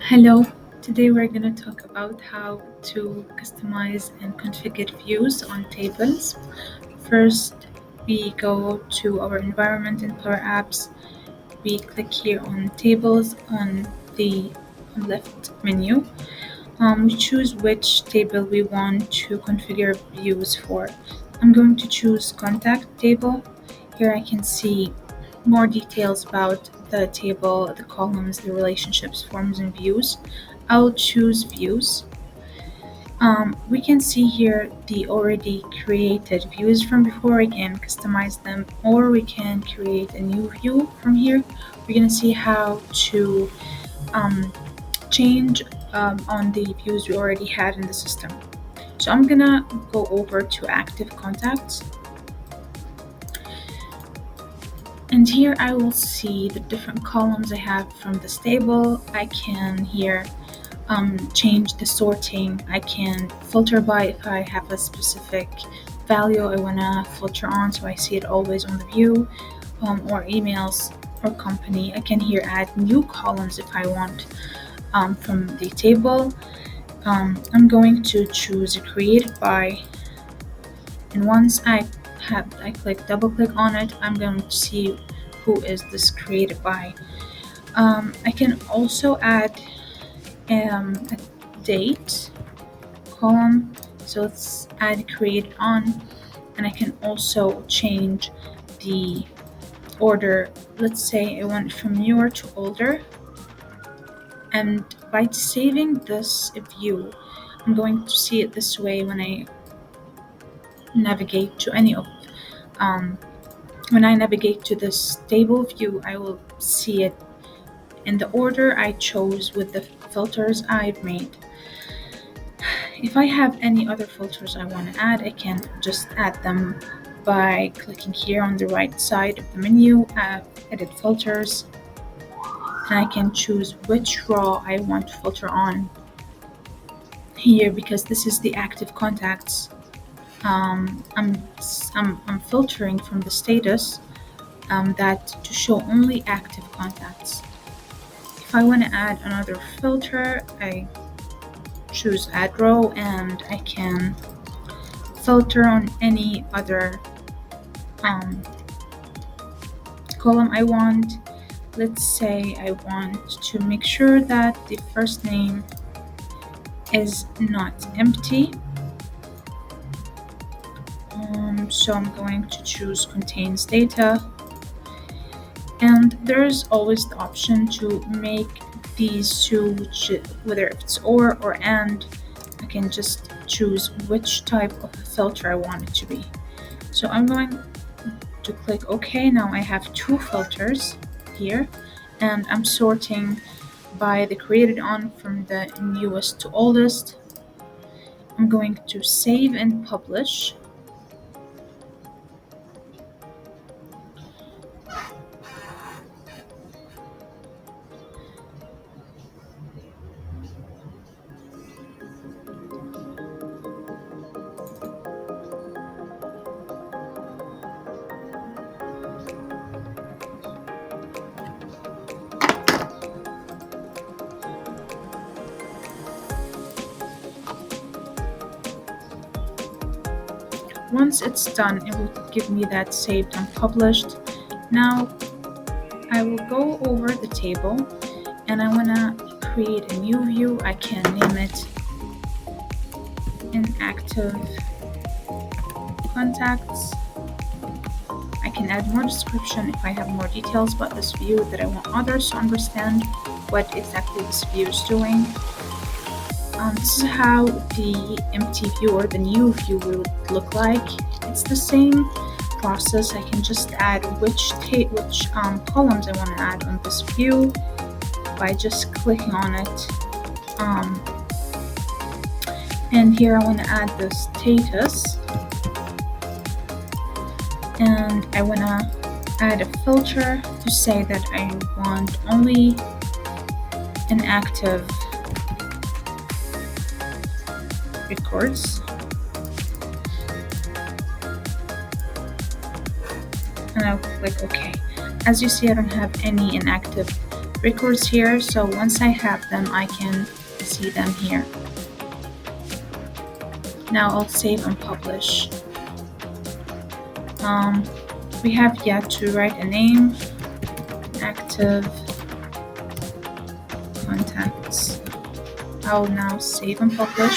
Hello, today we're going to talk about how to customize and configure views on tables. First, we go to our environment in Power Apps. We click here on tables on the left menu. We choose which table we want to configure views for. I'm going to choose contact table. Here I can see more details about the table, the columns, the relationships, forms, and views. I'll choose views. We can see here the already created views from before. We can customize them or we can create a new view from here. We're going to see how to um, change on the views we already had in the system. So I'm gonna go over to active contacts, and here I will see the different columns I have from this table. I can here change the sorting. I can filter by if I have a specific value I wanna filter on, so I see it always on the view, or emails or company. I can here add new columns if I want from the table. I'm going to choose created by, and once I double click on it, I'm going to see who is this created by. I can also add a date column, so let's add created on, and I can also change the order. Let's say I want from newer to older, and by saving this view, I'm going to see it this way when I navigate to um, when I navigate to this table view. I will see it in the order I chose with the filters I've made. If I have any other filters I want to add, I can just add them by clicking here on the right side of the menu, edit filters, and I can choose which row I want to filter on here. Because this is the active contacts, I'm filtering from the status that to show only active contacts. If I want to add another filter, I choose add row, and I can filter on any other column I want. Let's say I want to make sure that the first name is not empty. So I'm going to choose contains data, and there's always the option to make these two, whether it's or and. I can just choose which type of filter I want it to be. So I'm going to click OK. Now I have two filters here, and I'm sorting by the created on from the newest to oldest. I'm going to save and publish. Once it's done, it will give me that saved and published. Now I will go over the table, and I want to create a new view. I can name it inactive contacts. I can add more description if I have more details about this view that I want others to understand what exactly this view is doing. This is how the empty view or the new view would look like. It's the same process. I can just add which columns I want to add on this view by just clicking on it. And here I want to add the status, and I want to add a filter to say that I want only an active records, and I'll click OK. As you see, I don't have any inactive records here, so once I have them, I can see them here. Now I'll save and publish. We have yet to write a name. Active contents. I'll now save and publish.